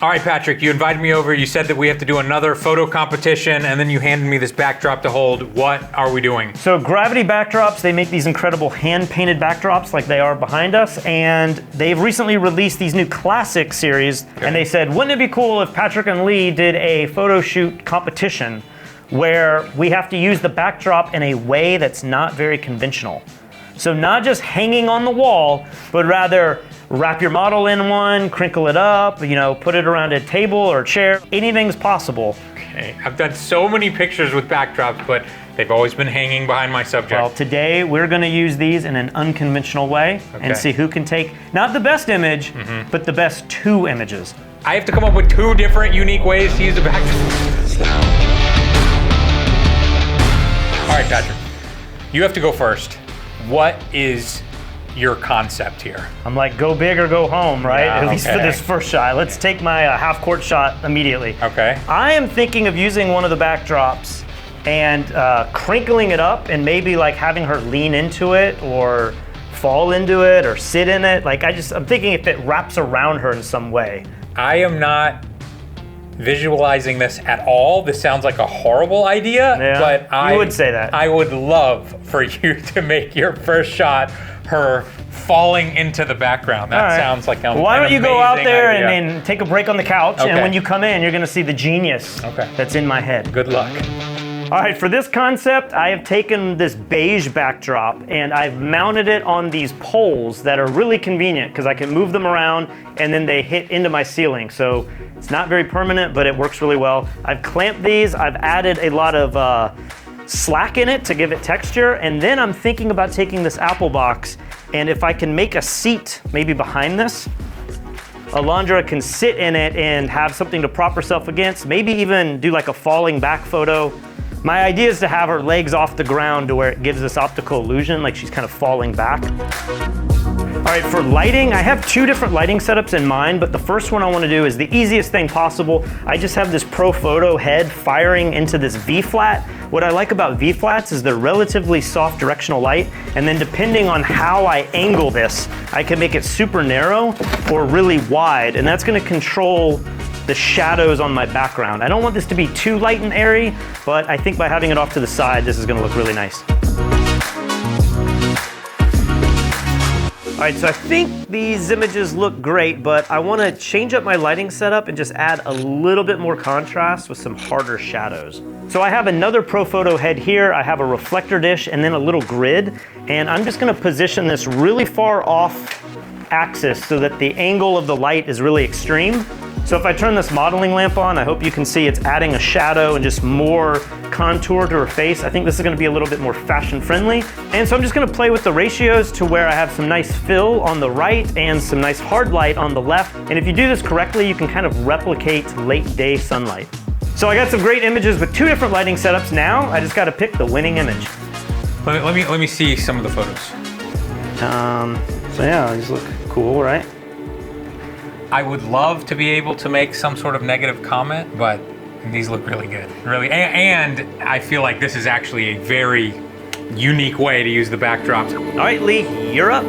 All right, Patrick, you invited me over. You said that we have to do another photo competition, and then you handed me this backdrop to hold. What are we doing? So Gravity backdrops, they make these incredible hand-painted backdrops like they are behind us, and they've recently released these new classic series, and they said, wouldn't it be cool if Patrick and Lee did a photo shoot competition where we have to use the backdrop in a way that's not very conventional. So not just hanging on the wall, but rather wrap your model in one, crinkle it up, put it around a table or chair. Anything's possible. Okay, I've done so many pictures with backdrops, but they've always been hanging behind my subject. Well, today we're gonna use these in an unconventional way and see who can take, not the best image, but the best 2 images. I have to come up with 2 different unique ways to use the backdrop. All right, Patrick, you have to go first. What is your concept here? I'm like, go big or go home, right? Yeah, At least for this first shot. Let's take my half-court shot immediately. Okay. I am thinking of using one of the backdrops and crinkling it up and maybe like having her lean into it or fall into it or sit in it. Like I'm thinking if it wraps around her in some way. I am not visualizing this at all. This sounds like a horrible idea, but you would say that. I would love for you to make your first shot her falling into the background. That sounds like an Why don't you go out there idea. and take a break on the couch, and when you come in, you're gonna see the genius that's in my head. Good luck. All right, for this concept, I have taken this beige backdrop and I've mounted it on these poles that are really convenient because I can move them around and then they hit into my ceiling. So it's not very permanent, but it works really well. I've clamped these, I've added a lot of slack in it to give it texture, and then I'm thinking about taking this Apple box, and if I can make a seat maybe behind this, Alondra can sit in it and have something to prop herself against, maybe even do like a falling back photo. My idea is to have her legs off the ground to where it gives this optical illusion, like she's kind of falling back. All right, for lighting, I have 2 different lighting setups in mind, but the first one I want to do is the easiest thing possible. I just have this Pro Photo head firing into this V-flat. What I like about V-flats is they're relatively soft directional light, and then depending on how I angle this, I can make it super narrow or really wide, and that's going to control the shadows on my background. I don't want this to be too light and airy, but I think by having it off to the side, this is gonna look really nice. All right, so I think these images look great, but I wanna change up my lighting setup and just add a little bit more contrast with some harder shadows. So I have another Pro Photo head here, I have a reflector dish and then a little grid, and I'm just gonna position this really far off axis so that the angle of the light is really extreme. So if I turn this modeling lamp on, I hope you can see it's adding a shadow and just more contour to her face. I think this is gonna be a little bit more fashion friendly. And so I'm just gonna play with the ratios to where I have some nice fill on the right and some nice hard light on the left. And if you do this correctly, you can kind of replicate late day sunlight. So I got some great images with 2 different lighting setups now. I just gotta pick the winning image. Let me see some of the photos. So yeah, these look cool, right? I would love to be able to make some sort of negative comment, but these look really good, really. And I feel like this is actually a very unique way to use the backdrops. All right, Lee, you're up.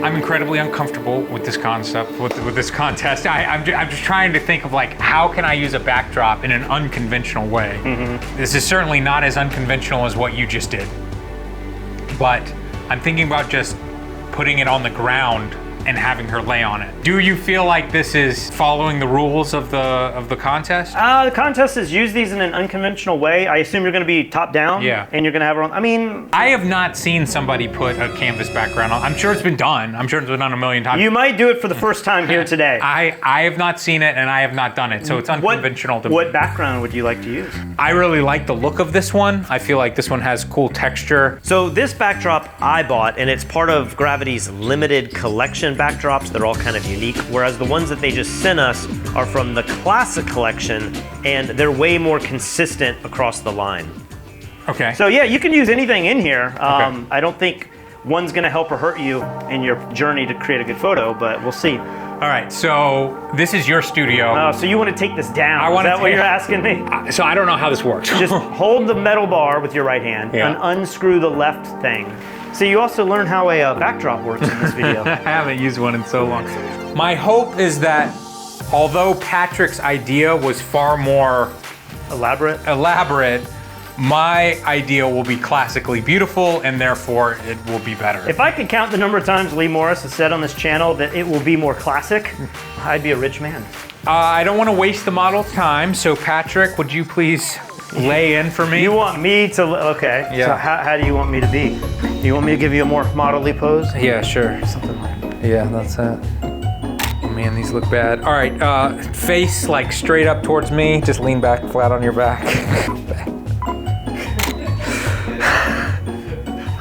I'm incredibly uncomfortable with this concept, with this contest. I'm just trying to think of like, how can I use a backdrop in an unconventional way? This is certainly not as unconventional as what you just did, but I'm thinking about just putting it on the ground and having her lay on it. Do you feel like this is following the rules of the contest? The contest is use these in an unconventional way. I assume you're gonna be top down. Yeah. And you're gonna have her on, I have not seen somebody put a canvas background on. I'm sure it's been done. I'm sure it's been done a million times. You might do it for the first time here today. I have not seen it and I have not done it, so it's unconventional to me. What background would you like to use? I really like the look of this one. I feel like this one has cool texture. So this backdrop I bought, and it's part of Gravity's limited collection backdrops. They're all kind of unique, whereas the ones that they just sent us are from the classic collection, and they're way more consistent across the line. Okay. So yeah, you can use anything in here. I don't think one's gonna help or hurt you in your journey to create a good photo, but we'll see. All right, so this is your studio. Oh, so you want to take this down? Is that what you're asking me? So I don't know how this works. Just hold the metal bar with your right hand and unscrew the left thing. So you also learn how a backdrop works in this video. I haven't used one in so long. My hope is that although Patrick's idea was far more elaborate, my idea will be classically beautiful and therefore it will be better. If I could count the number of times Lee Morris has said on this channel that it will be more classic, I'd be a rich man. I don't want to waste the model's time, so Patrick, would you please lay in for me? You want me to, okay. Yeah. So how do you want me to be? Do you want me to give you a more modelly pose? Yeah, sure. Something like that. Yeah, that's it. Oh man, these look bad. All right, face like straight up towards me. Just lean back flat on your back.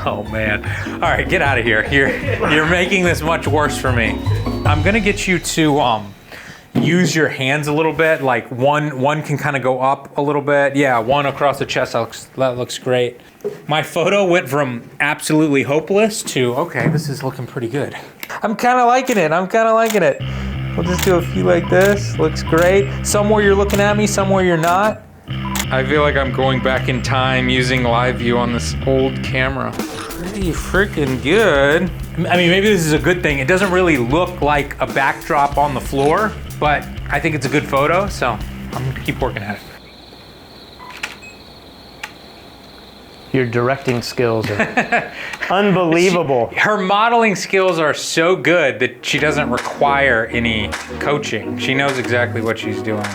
Oh man. All right, get out of here. You're making this much worse for me. I'm gonna get you to use your hands a little bit. Like one can kind of go up a little bit. Yeah, one across the chest. That looks great. My photo went from absolutely hopeless to, okay, this is looking pretty good. I'm kind of liking it. We'll just do a few like this. Looks great. Somewhere you're looking at me, somewhere you're not. I feel like I'm going back in time using live view on this old camera. Pretty freaking good. I mean, maybe this is a good thing. It doesn't really look like a backdrop on the floor, but I think it's a good photo, so I'm gonna keep working at it. Your directing skills are unbelievable. Her modeling skills are so good that she doesn't require any coaching. She knows exactly what she's doing.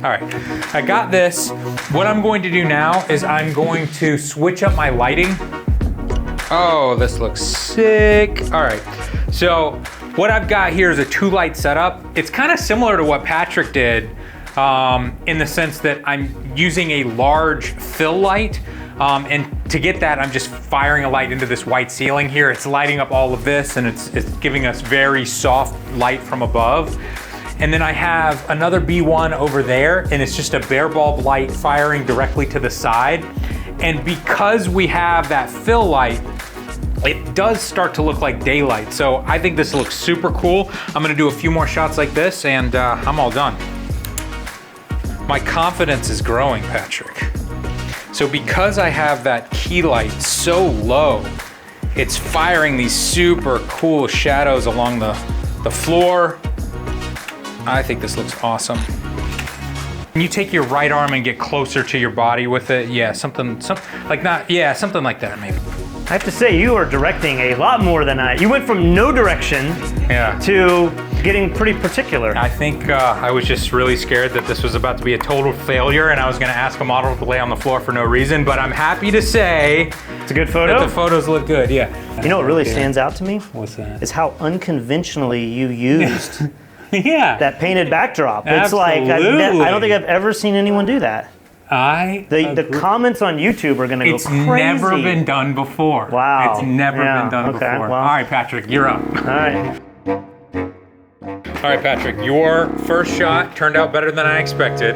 All right, I got this. What I'm going to do now is I'm going to switch up my lighting. Oh, this looks sick. All right, so what I've got here is a 2-light setup. It's kind of similar to what Patrick did in the sense that I'm using a large fill light. And to get that, I'm just firing a light into this white ceiling here. It's lighting up all of this and it's giving us very soft light from above. And then I have another B1 over there and it's just a bare bulb light firing directly to the side. And because we have that fill light, it does start to look like daylight. So I think this looks super cool. I'm gonna do a few more shots like this and I'm all done. My confidence is growing, Patrick. So because I have that key light so low, it's firing these super cool shadows along the floor. I think this looks awesome. Can you take your right arm and get closer to your body with it? Yeah, something like that maybe. I have to say, you are directing a lot more than I. You went from no direction to getting pretty particular. I think I was just really scared that this was about to be a total failure and I was gonna ask a model to lay on the floor for no reason, but I'm happy to say it's a good photo. That the photos look good, yeah. You know what really stands out to me? What's that? Is how unconventionally you used yeah. that painted backdrop. It's Absolutely. like, I don't think I've ever seen anyone do that. The comments on YouTube are gonna go crazy. It's never been done before. Wow. It's never been done before. Well. All right, Patrick, you're up. All right. All right, Patrick, your first shot turned out better than I expected.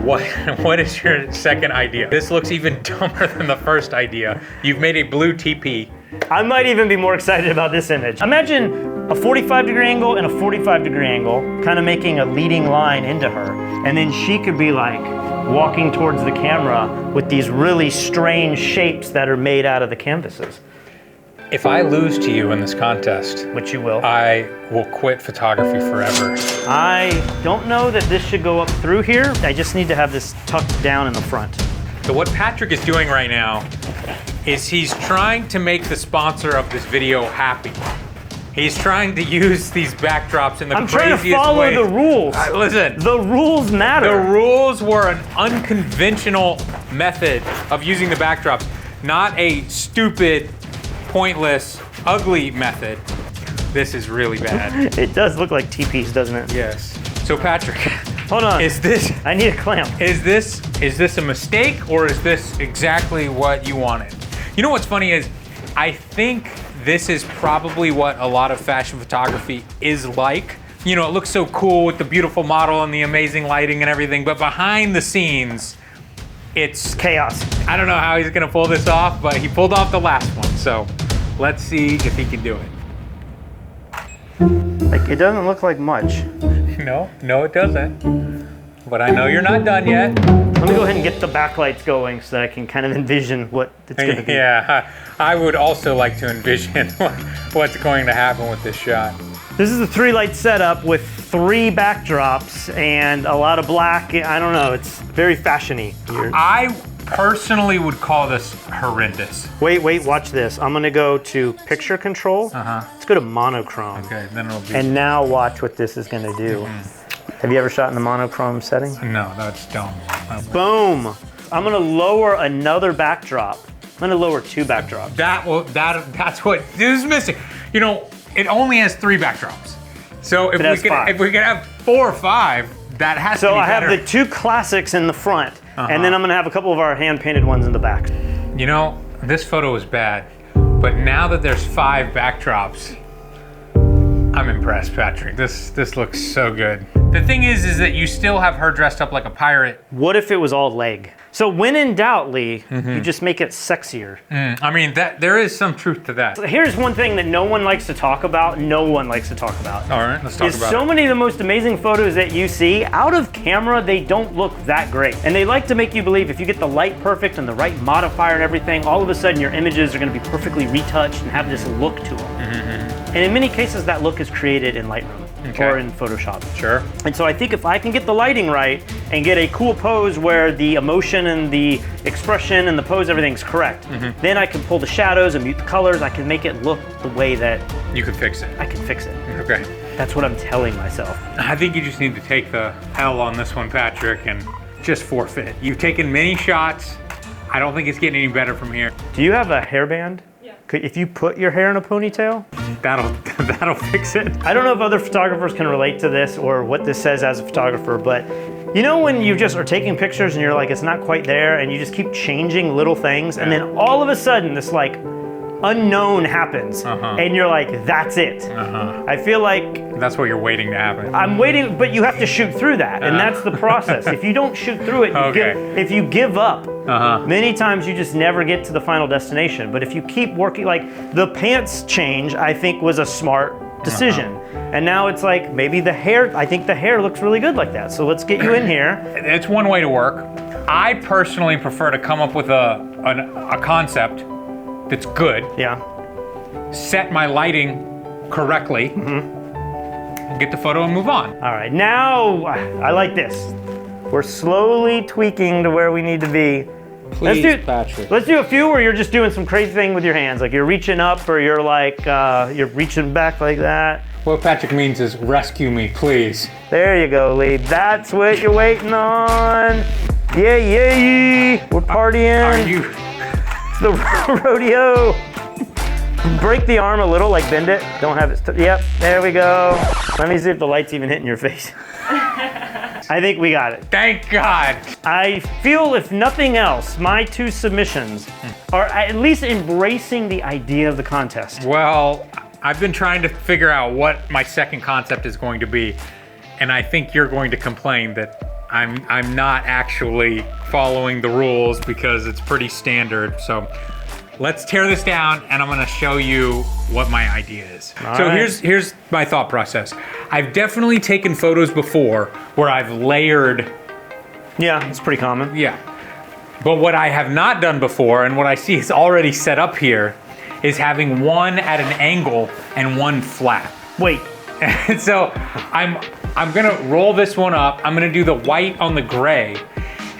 What is your second idea? This looks even dumber than the first idea. You've made a blue TP. I might even be more excited about this image. Imagine a 45-degree angle and a 45-degree angle, kind of making a leading line into her. And then she could be like walking towards the camera with these really strange shapes that are made out of the canvases. If I lose to you in this contest, which you will, I will quit photography forever. I don't know that this should go up through here. I just need to have this tucked down in the front. So what Patrick is doing right now is he's trying to make the sponsor of this video happy. He's trying to use these backdrops in the craziest way. I'm trying to follow the rules. Listen. The rules matter. The rules were an unconventional method of using the backdrops, not a stupid, pointless, ugly method. This is really bad. It does look like TPs, doesn't it? Yes. So Patrick, hold on. Is this? I need a clamp. Is this a mistake or is this exactly what you wanted? You know what's funny is, I think this is probably what a lot of fashion photography is like. You know, it looks so cool with the beautiful model and the amazing lighting and everything, but behind the scenes, it's chaos. I don't know how he's gonna pull this off, but he pulled off the last one. So let's see if he can do it. Like, it doesn't look like much. No, it doesn't. But I know you're not done yet. Let me go ahead and get the backlights going so that I can kind of envision what it's gonna be. Yeah, I would also like to envision what's going to happen with this shot. This is a 3-light setup with 3 backdrops and a lot of black. I don't know, it's very fashion-y. I personally would call this horrendous. Wait, watch this. I'm gonna go to picture control. Let's go to monochrome. Okay, then it'll be. And now watch what this is gonna do. Have you ever shot in the monochrome setting? No, that's dumb. Boom. I'm gonna lower another backdrop. I'm gonna lower 2 backdrops. That's what this is missing. You know, it only has 3 backdrops. So if we could have 4 or 5, that has to be better. So I have the 2 classics in the front, and then I'm gonna have a couple of our hand-painted ones in the back. You know, this photo is bad, but now that there's 5 backdrops, I'm impressed, Patrick. This looks so good. The thing is that you still have her dressed up like a pirate. What if it was all leg? So when in doubt, Lee, you just make it sexier. I mean, there is some truth to that. Here's one thing that no one likes to talk about. No one likes to talk about. All right, let's talk about it. So many of the most amazing photos that you see, out of camera, they don't look that great. And they like to make you believe if you get the light perfect and the right modifier and everything, all of a sudden your images are gonna be perfectly retouched and have this look to them. And in many cases, that look is created in Lightroom or in Photoshop. Sure. And so I think if I can get the lighting right and get a cool pose where the emotion and the expression and the pose, everything's correct, then I can pull the shadows and mute the colors. I can make it look the way that you could fix it. I can fix it. Okay. That's what I'm telling myself. I think you just need to take the L on this one, Patrick, and just forfeit. You've taken many shots. I don't think it's getting any better from here. Do you have a hairband? Yeah. If you put your hair in a ponytail? That'll fix it. I don't know if other photographers can relate to this or what this says as a photographer, but you know when you just are taking pictures and you're like, it's not quite there, and you just keep changing little things, and then all of a sudden this like unknown happens, and you're like, that's it. I feel like that's what you're waiting to happen. I'm waiting, but you have to shoot through that, and that's the process. If you don't shoot through it, if you give up, many times you just never get to the final destination. But if you keep working, like the pants change, I think was a smart decision. And now it's like, maybe the hair, I think the hair looks really good like that. So let's get you in here. It's one way to work. I personally prefer to come up with a concept that's good. Yeah. Set my lighting correctly. Get the photo and move on. All right, now I like this. We're slowly tweaking to where we need to be. Please, Patrick. Let's do a few where you're just doing some crazy thing with your hands, like you're reaching up or you're like, you're reaching back like that. What Patrick means is rescue me, please. There you go, Lee. That's what you're waiting on. Yeah. We're partying. Are you? It's the rodeo. Break the arm a little, like bend it. Don't have it. Yep, there we go. Let me see if the light's even hitting your face. I think we got it. Thank God. I feel, if nothing else, my 2 submissions are at least embracing the idea of the contest. Well, I've been trying to figure out what my second concept is going to be, and I think you're going to complain that I'm not actually following the rules because it's pretty standard. So let's tear this down, and I'm gonna show you what my idea is. Here's my thought process. I've definitely taken photos before where I've layered. Yeah, it's pretty common. Yeah. But what I have not done before, and what I see is already set up here, is having one at an angle and one flat. Wait. And so I'm gonna roll this one up. I'm gonna do the white on the gray.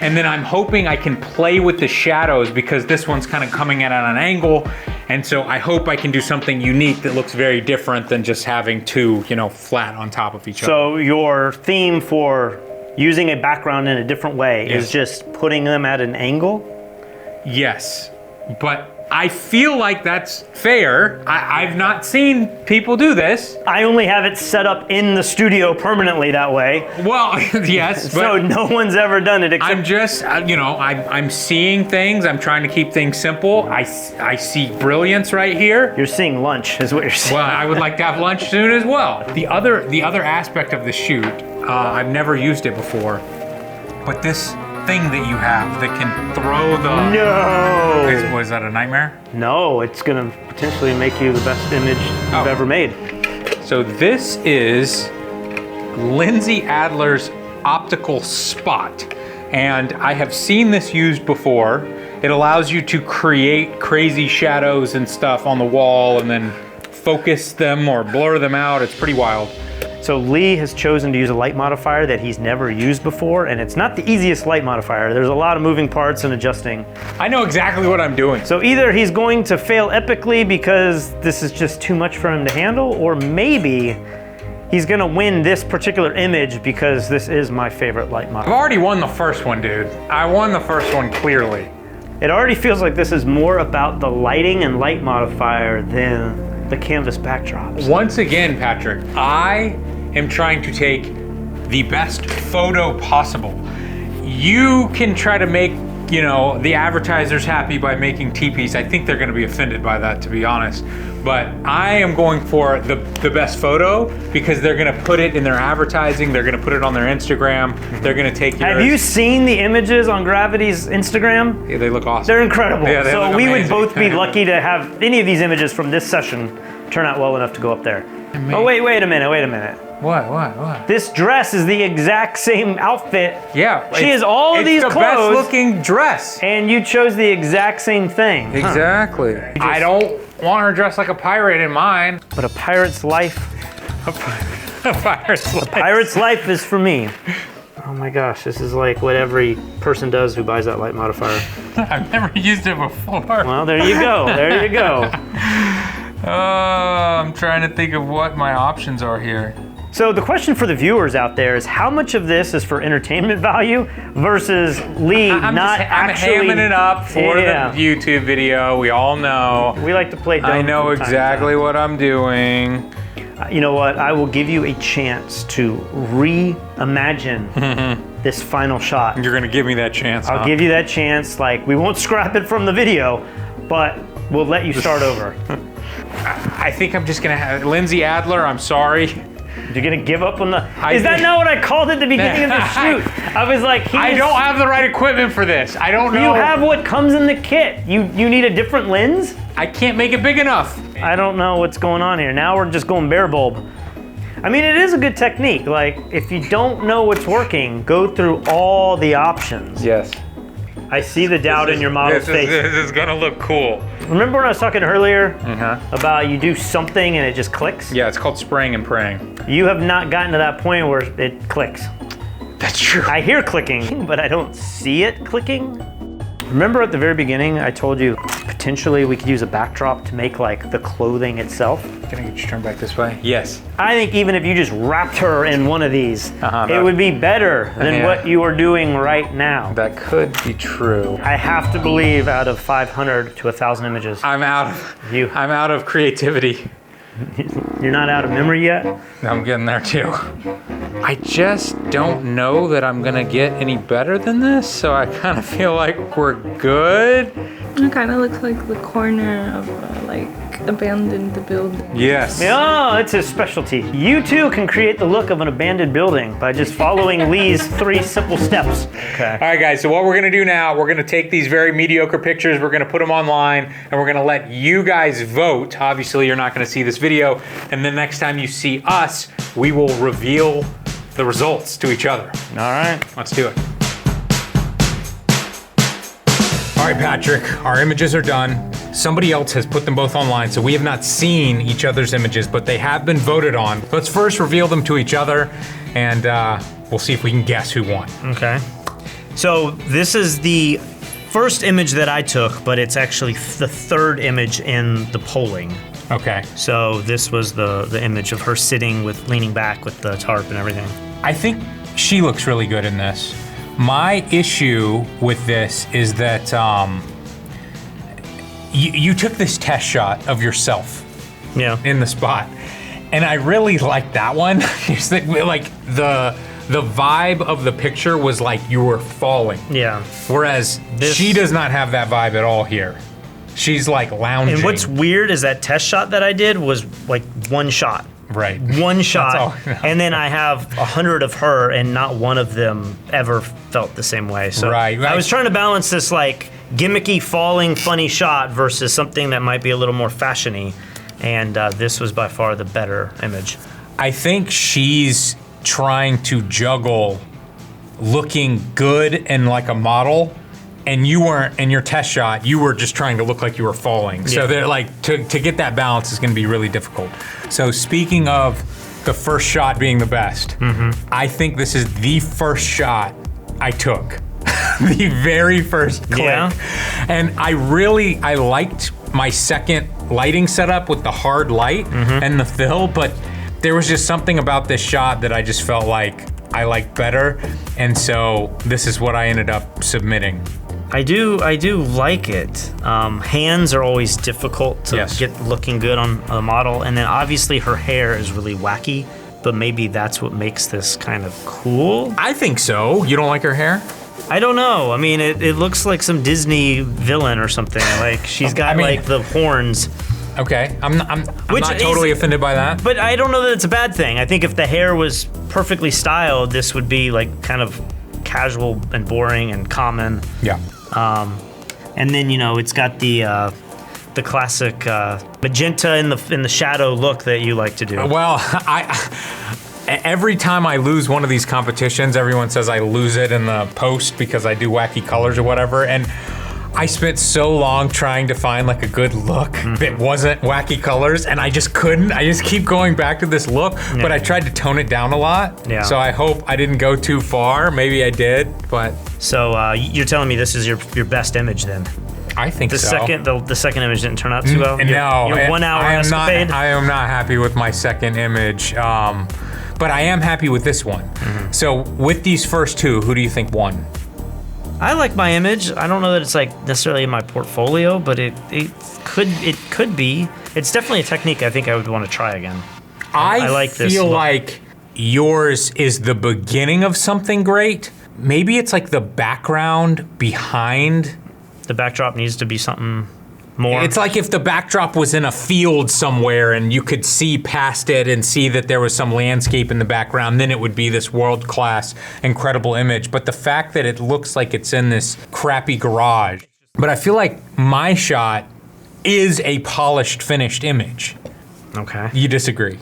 And then I'm hoping I can play with the shadows because this one's kind of coming in at an angle. And so I hope I can do something unique that looks very different than just having 2, flat on top of each other. So your theme for using a background in a different way is just putting them at an angle? Yes, but I feel like that's fair. I've not seen people do this. I only have it set up in the studio permanently that way. Well, yes, but so no one's ever done it except... I'm just, I'm seeing things. I'm trying to keep things simple. I see brilliance right here. You're seeing lunch is what you're seeing. Well, I would like to have lunch soon as well. The other aspect of the shoot, I've never used it before, but this thing that you have that can throw the... No! Was that a nightmare? No, it's gonna potentially make you the best image you've ever made. So this is Lindsay Adler's optical spot. And I have seen this used before. It allows you to create crazy shadows and stuff on the wall and then focus them or blur them out. It's pretty wild. So Lee has chosen to use a light modifier that he's never used before, and it's not the easiest light modifier. There's a lot of moving parts and adjusting. I know exactly what I'm doing. So either he's going to fail epically because this is just too much for him to handle, or maybe he's gonna win this particular image because this is my favorite light I've modifier. already won the first one, dude. I won the first one clearly. It already feels like this is more about the lighting and light modifier than the canvas backdrops. Once again, Patrick, I am trying to take the best photo possible. You can try to make, you know, the advertisers happy by making teepees. I think they're gonna be offended by that, to be honest. But I am going for the best photo because they're gonna put it in their advertising, they're gonna put it on their Instagram, they're gonna take yours. Have you seen the images on Gravity's Instagram? Yeah, they look awesome. They're incredible. Yeah, they so look we would amazing. both be lucky to have any of these images from this session turn out well enough to go up there. Oh, wait a minute. What? This dress is the exact same outfit. Yeah. She has all of these It's the clothes. best looking dress. And you chose the exact same thing. Huh. Exactly. I don't want her dressed like a pirate in mine. But a pirate's life, A pirate's life. pirate's life is for me. Oh my gosh, this is like what every person does who buys that light modifier. I've never used it before. Well, there you go, there you go. I'm trying to think of what my options are here. So the question for the viewers out there is how much of this is for entertainment value versus Lee I'm actually... hamming it up for Yeah. the YouTube video. We all know. We like to play dumb I know from time to exactly what I'm doing. time. You know what? I will give you a chance to reimagine this final shot. You're gonna give me that chance, I'll huh? give you that chance. Like, we won't scrap it from the video, but we'll let you start over. I think I'm just gonna have Lindsay Adler. I'm sorry. You're gonna give up on the... Is that not what I called it at the beginning of the shoot? I was like, I don't have the right equipment for this. I don't know. You have what comes in the kit. You need a different lens? I can't make it big enough. I don't know what's going on here. Now we're just going bare bulb. I mean, it is a good technique. Like, if you don't know what's working, go through all the options. Yes. I see the doubt in your model's face. This is gonna look cool. Remember when I was talking earlier about you do something and it just clicks? Yeah, it's called spraying and praying. You have not gotten to that point where it clicks. That's true. I hear clicking, but I don't see it clicking. Remember at the very beginning, I told you potentially we could use a backdrop to make like the clothing itself? Can I get you turned back this way? Yes. I think even if you just wrapped her in one of these, it would be better than what you are doing right now. That could be true. I have to believe out of 500 to 1,000 images. I'm out of creativity. You're not out of memory yet? I'm getting there too. I just don't know that I'm gonna get any better than this, so I kind of feel like we're good. It kind of looks like the corner of like abandoned building. Yes. Oh, it's his specialty. You too can create the look of an abandoned building by just following Lee's 3 simple steps. Okay. All right, guys, so what we're gonna do now, we're gonna take these very mediocre pictures, we're gonna put them online, and we're gonna let you guys vote. Obviously, you're not gonna see this video, and then next time you see us, we will reveal the results to each other. All right. Let's do it. All right, Patrick, our images are done. Somebody else has put them both online, so we have not seen each other's images, but they have been voted on. Let's first reveal them to each other, and we'll see if we can guess who won. Okay. So this is the first image that I took, but it's actually the third image in the polling. Okay. So this was the image of her sitting with leaning back with the tarp and everything. I think she looks really good in this. My issue with this is that you took this test shot of yourself in the spot, and I really liked that one. It's like the vibe of the picture was like you were falling. Yeah. Whereas she does not have that vibe at all here. She's like lounging. And what's weird is that test shot that I did was like one shot. Right. One shot, all. and then I have 100 of her, and not one of them ever felt the same way. So right. I was trying to balance this like gimmicky, falling, funny shot versus something that might be a little more fashiony, and this was by far the better image. I think she's trying to juggle looking good and like a model and you weren't, in your test shot, you were just trying to look like you were falling. So they're like, to get that balance is gonna be really difficult. So speaking of the first shot being the best, I think this is the first shot I took. The very first click. Yeah. And I liked my second lighting setup with the hard light and the fill, but there was just something about this shot that I just felt like I liked better. And so this is what I ended up submitting. I do like it. Hands are always difficult to get looking good on a model, and then obviously her hair is really wacky, but maybe that's what makes this kind of cool. I think so. You don't like her hair? I don't know. I mean, it looks like some Disney villain or something. Like she's got like the horns. Okay, I'm not totally offended by that. But I don't know that it's a bad thing. I think if the hair was perfectly styled, this would be like kind of casual and boring and common. Yeah. And then it's got the classic magenta in the shadow look that you like to do. Well, every time I lose one of these competitions, everyone says I lose it in the post because I do wacky colors or whatever, and I spent so long trying to find like a good look that wasn't wacky colors, and I just couldn't. I just keep going back to this look, but I tried to tone it down a lot. Yeah. So I hope I didn't go too far. Maybe I did, but. So you're telling me this is your best image then? I think so. The second image didn't turn out too well? No. Your 1 hour escapade? I am not happy with my second image, but I am happy with this one. So with these first two, who do you think won? I like my image. I don't know that it's like necessarily in my portfolio, but it could be. It's definitely a technique I think I would want to try again. I like this feel look. like yours is the beginning of something great. Maybe it's like the background behind. The backdrop needs to be something more. It's like if the backdrop was in a field somewhere and you could see past it and see that there was some landscape in the background, then it would be this world-class, incredible image. But the fact that it looks like it's in this crappy garage. But I feel like my shot is a polished, finished image. Okay. You disagree?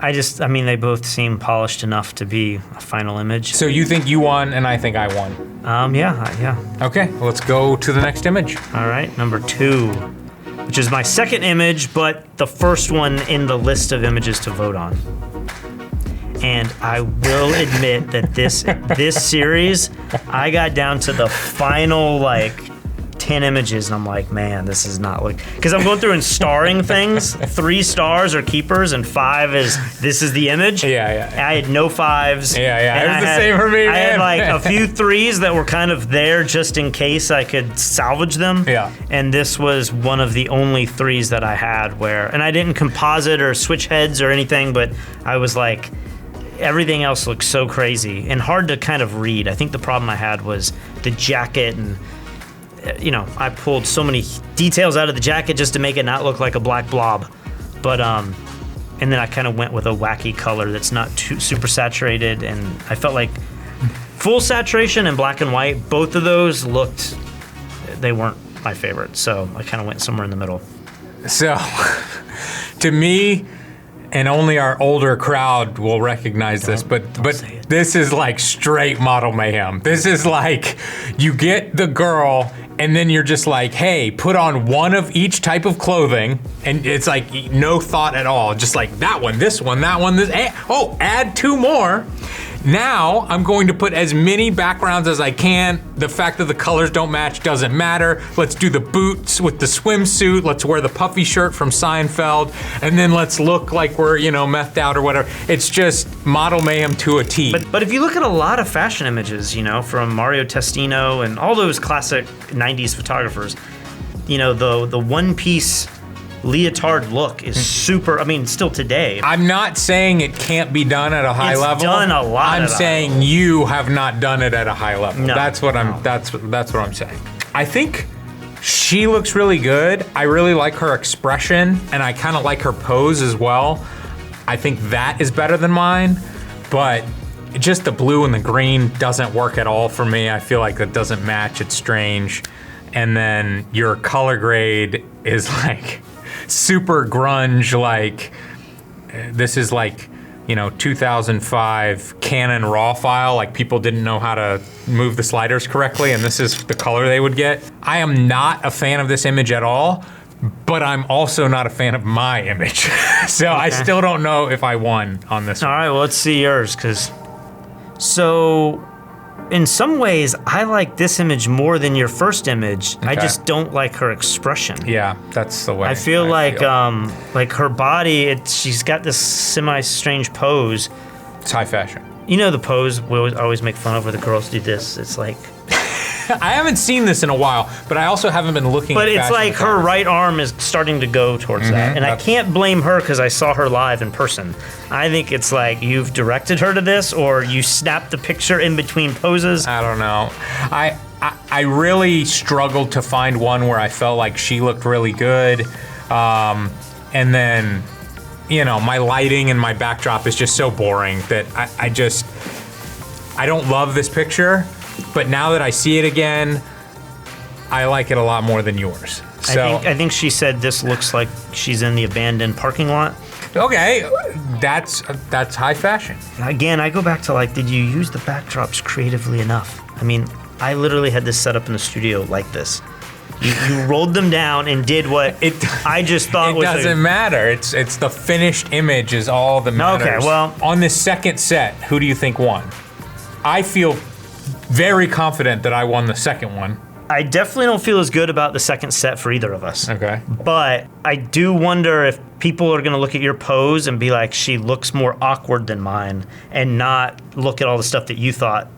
I mean, they both seem polished enough to be a final image. So you think you won and I think I won? Yeah. Okay, let's go to the next image. All right, number 2, which is my second image, but the first one in the list of images to vote on. And I will admit that this series, I got down to the final 10 images and I'm like, man, this is not because I'm going through and starring things. 3 stars are keepers and 5 is this is the image. Yeah. I had no 5s. Yeah. It was the same for me, man. I had like a few 3s that were kind of there just in case I could salvage them. Yeah. And this was one of the only 3s that I had and I didn't composite or switch heads or anything, but I was like, everything else looks so crazy and hard to kind of read. I think the problem I had was the jacket and I pulled so many details out of the jacket just to make it not look like a black blob. But, and then I kind of went with a wacky color that's not too super saturated. And I felt like full saturation and black and white, both of those they weren't my favorite. So I kind of went somewhere in the middle. So, to me, and only our older crowd will recognize this, but this is like straight model mayhem. This is like, you get the girl, and then you're just like, hey, put on one of each type of clothing, and it's like no thought at all. Just like that one, this one, that one, this, add 2 more. Now, I'm going to put as many backgrounds as I can. The fact that the colors don't match doesn't matter. Let's do the boots with the swimsuit. Let's wear the puffy shirt from Seinfeld. And then let's look like we're, methed out or whatever. It's just model mayhem to a T. But if you look at a lot of fashion images, from Mario Testino and all those classic 90s photographers, the one-piece leotard look is super. I mean, still today. I'm not saying it can't be done at a high level. It's done a lot. I'm saying you have not done it at a high level. No, that's what I'm saying. I think she looks really good. I really like her expression, and I kind of like her pose as well. I think that is better than mine, but just the blue and the green doesn't work at all for me. I feel like that doesn't match. It's strange. And then your color grade is like super grunge, like this is like you know, 2005 Canon RAW file, like people didn't know how to move the sliders correctly, and this is the color they would get. I am not a fan of this image at all, but I'm also not a fan of my image. So I still don't know if I won on this one. All right, well, let's see yours, so in some ways, I like this image more than your first image. I just don't like her expression. Yeah, that's the way I feel like her body, she's got this semi-strange pose. It's high fashion. You know the pose we always make fun of where the girls do this? It's like... I haven't seen this in a while, but I also haven't been looking at But it's like her right arm is starting to go towards that. And I can't blame her because I saw her live in person. I think it's like you've directed her to this, or you snapped the picture in between poses. I don't know. I really struggled to find one where I felt like she looked really good. And then, you know, my lighting and my backdrop is just so boring that I don't love this picture. But now that I see it again, I like it a lot more than yours. So I think she said this looks like she's in the abandoned parking lot. Okay, that's high fashion. Again, I go back to like, did you use the backdrops creatively enough? I mean, I literally had this set up in the studio like this. You rolled them down and did what I just thought was. It doesn't matter. It's the finished image is all that matters. Okay, well, on this second set, who do you think won? I feel very confident that I won the second one. I definitely don't feel as good about the second set for either of us. Okay. But I do wonder if people are gonna look at your pose and be like, she looks more awkward than mine, and not look at all the stuff that you thought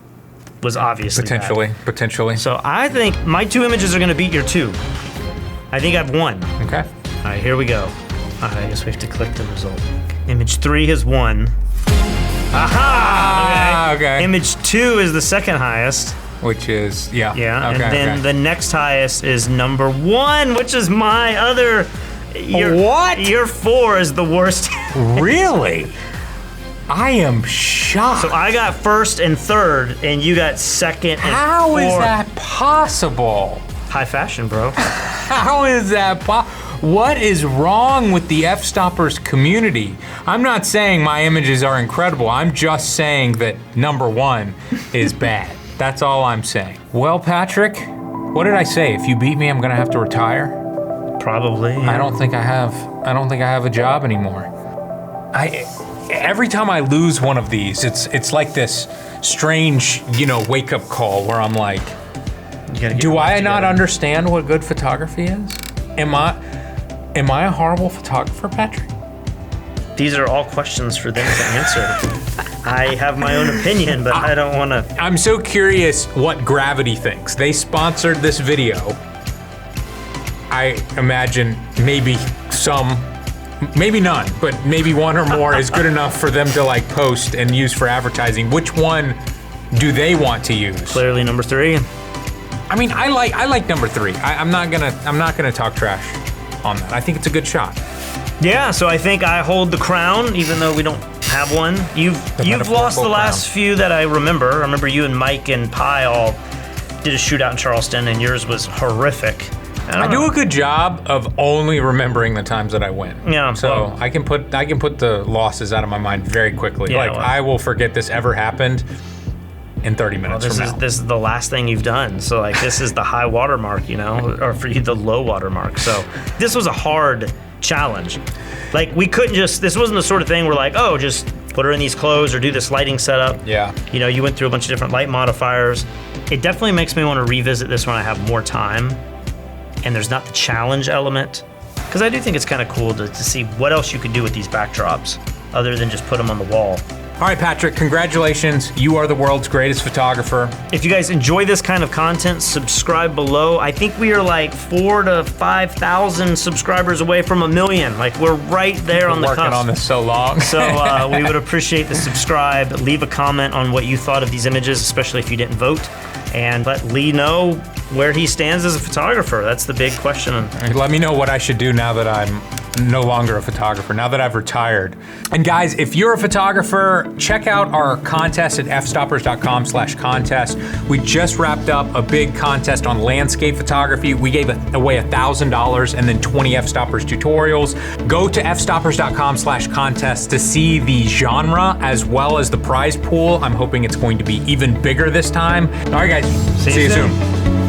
was obviously bad. Potentially. So I think my two images are gonna beat your two. I think I've won. Okay. All right, here we go. All right, I guess we have to click the result. Image 3 has won. Aha! Okay. Image 2 is the second highest. Which is, yeah. Yeah, okay, and then the next highest is number 1, which is my other. What? Your 4 is the worst. Really? I am shocked. So I got first and third, and you got second and How fourth. is that possible? High fashion, bro. How is that possible? What is wrong with the Fstoppers community? I'm not saying my images are incredible. I'm just saying that number 1 is bad. That's all I'm saying. Well, Patrick, what did I say? If you beat me, I'm gonna have to retire. Probably. Yeah. I don't think I have a job anymore. Every time I lose one of these, it's like this strange, you know, wake-up call where I'm like, do I not understand what good photography is? Am I a horrible photographer, Patrick? These are all questions for them to answer. I have my own opinion, but I don't want to. I'm so curious what Gravity thinks. They sponsored this video. I imagine maybe maybe none, but maybe one or more is good enough for them to like post and use for advertising. Which one do they want to use? Clearly number 3. I mean, I like number 3. I'm not gonna talk trash on that. I think it's a good shot. Yeah, so I think I hold the crown, even though we don't have one. You've lost the last few that I remember. I remember you and Mike and Pi all did a shootout in Charleston, and yours was horrific. I do a good job of only remembering the times that I win. Yeah. So well, I can put the losses out of my mind very quickly. Yeah, well, I will forget this ever happened in 30 minutes from now. This is the last thing you've done. So like this is the high water mark, you know, or for you the low water mark. So this was a hard challenge. Like we couldn't this wasn't the sort of thing where like, oh, just put her in these clothes or do this lighting setup. Yeah. You know, you went through a bunch of different light modifiers. It definitely makes me want to revisit this when I have more time and there's not the challenge element. Because I do think it's kind of cool to see what else you could do with these backdrops other than just put them on the wall. All right, Patrick, congratulations. You are the world's greatest photographer. If you guys enjoy this kind of content, subscribe below. I think we are like 4,000 to 5,000 subscribers away from 1 million. Like we're right there on the cusp. Working on this so long. So we would appreciate the subscribe. Leave a comment on what you thought of these images, especially if you didn't vote. And let Lee know where he stands as a photographer. That's the big question. Let me know what I should do now that I'm no longer a photographer, now that I've retired. And guys, if you're a photographer, check out our contest at fstoppers.com/contest. We just wrapped up a big contest on landscape photography. We gave away $1,000 and then 20 Fstoppers tutorials. Go to fstoppers.com/contest to see the genre as well as the prize pool. I'm hoping it's going to be even bigger this time. All right, guys, see you soon.